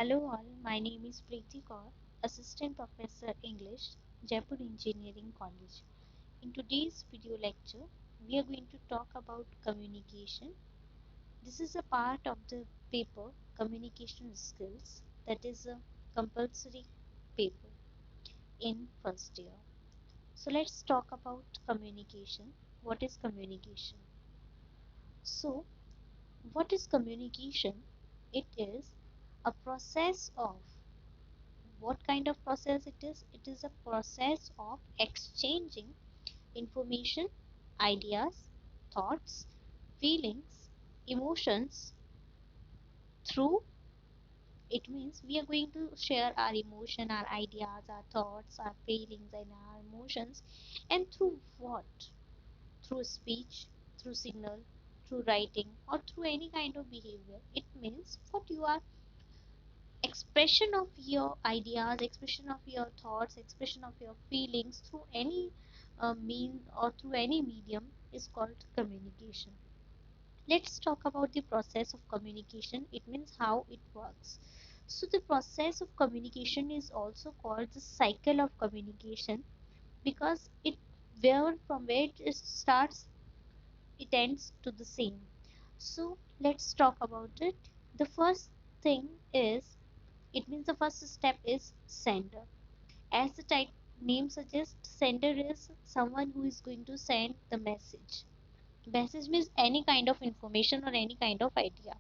Hello all, my name is Preeti Kaur, Assistant Professor English, Jaipur Engineering College. In today's video lecture, we are going to talk about communication. This is a part of the paper Communication Skills, that is a compulsory paper in first year. So let's talk about communication. What is communication? So, what is communication? It is a process of what kind of process it is? It is a process of exchanging information, ideas, thoughts, feelings, emotions through. It means we are going to share our emotion, our ideas, our thoughts, our feelings, and our emotions. And through what? Through speech, through signal, through writing, or through any kind of behavior. It means what you are expression of your ideas, expression of your thoughts, expression of your feelings through any mean or through any medium is called communication. Let's talk about the process of communication. It means how it works. So the process of communication is also called the cycle of communication because it where it starts, it ends to the same. So let's talk about it. The first thing is, it means the first step is sender. As the name suggests, sender is someone who is going to send the message. Message means any kind of information or any kind of idea.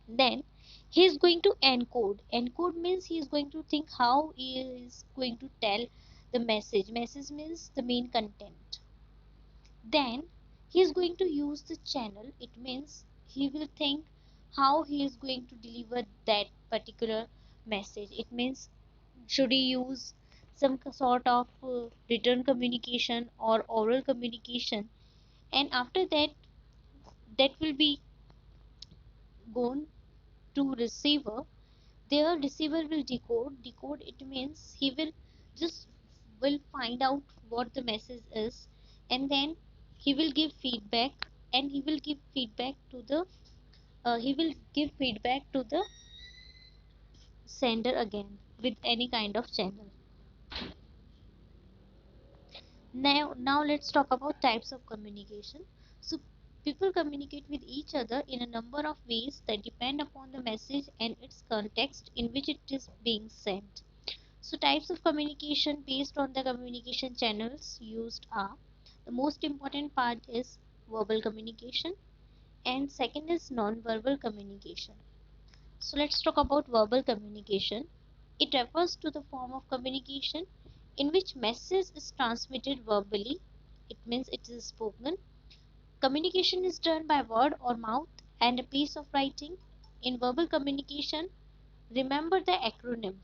Then he is going to encode. Encode means he is going to think how he is going to tell the message. Message means the main content. Then he is going to use the channel. It means he will think how he is going to deliver that particular message. It means should he use some sort of written communication or oral communication, and after that that will be gone to receiver. Their receiver will decode. It means he will just will find out what the message is, and then he will give feedback, and he will give feedback to the sender again with any kind of channel. Now let's talk about types of communication. So people communicate with each other in a number of ways that depend upon the message and its context in which it is being sent. So types of communication based on the communication channels used are, the most important part is verbal communication, and second is non-verbal communication. So let's talk about verbal communication. It refers to the form of communication in which message is transmitted verbally. It means it is spoken. Communication is done by word or mouth and a piece of writing. In verbal communication, remember the acronym.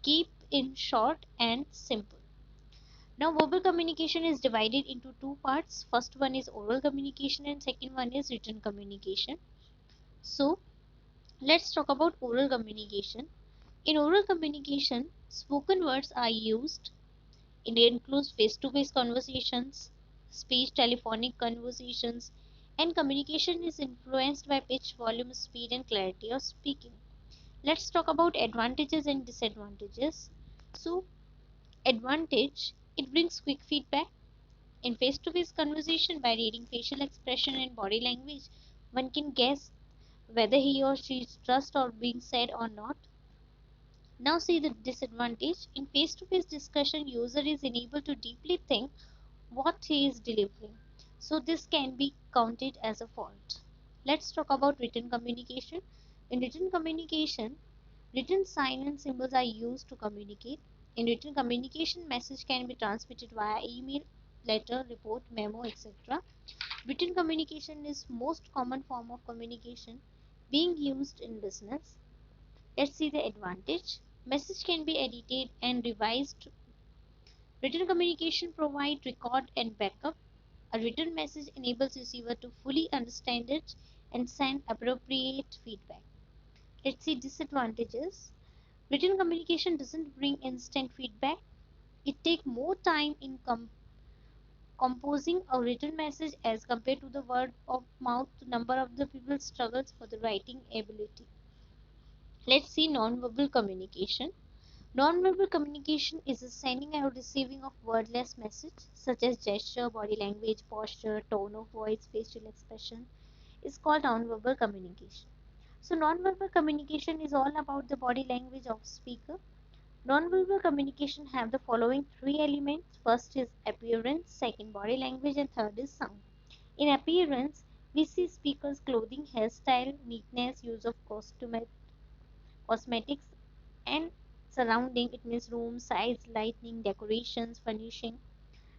Keep in short and simple. Now, verbal communication is divided into two parts. First one is oral communication and second one is written communication. So, let's talk about oral communication. In oral communication, spoken words are used. It includes face-to-face conversations, speech telephonic conversations, and communication is influenced by pitch, volume, speed, and clarity of speaking. Let's talk about advantages and disadvantages. So, advantage, it brings quick feedback. In face-to-face conversation, by reading facial expression and body language, one can guess whether he or she is trust or being said or not. Now see the disadvantage. In face-to-face discussion, user is unable to deeply think what he is delivering. So this can be counted as a fault. Let's talk about written communication. In written communication, written sign and symbols are used to communicate. In written communication, message can be transmitted via email, letter, report, memo, etc. Written communication is most common form of communication being used in business. Let's see the advantage. Message can be edited and revised. Written communication provides record and backup. A written message enables receiver to fully understand it and send appropriate feedback. Let's see disadvantages. Written communication doesn't bring instant feedback. It takes more time in composing a written message as compared to the word of mouth. Number of the people struggles for the writing ability. Let's see nonverbal communication. Nonverbal communication is the sending or receiving of wordless message such as gesture, body language, posture, tone of voice, facial expression is called nonverbal communication. So nonverbal communication is all about the body language of speaker. Nonverbal communication have the following three elements. First is appearance, second body language, and third is sound. In appearance, we see speakers' clothing, hairstyle, neatness, use of cosmetics, and surrounding. It means room, size, lighting, decorations, furnishing.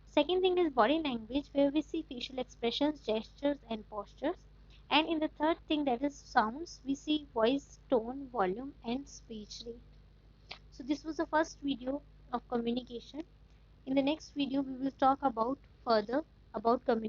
Second thing is body language, where we see facial expressions, gestures, and postures. And in the third thing, that is sounds, we see voice, tone, volume, and speech rate. So this was the first video of communication. In the next video, we will talk about further about communication.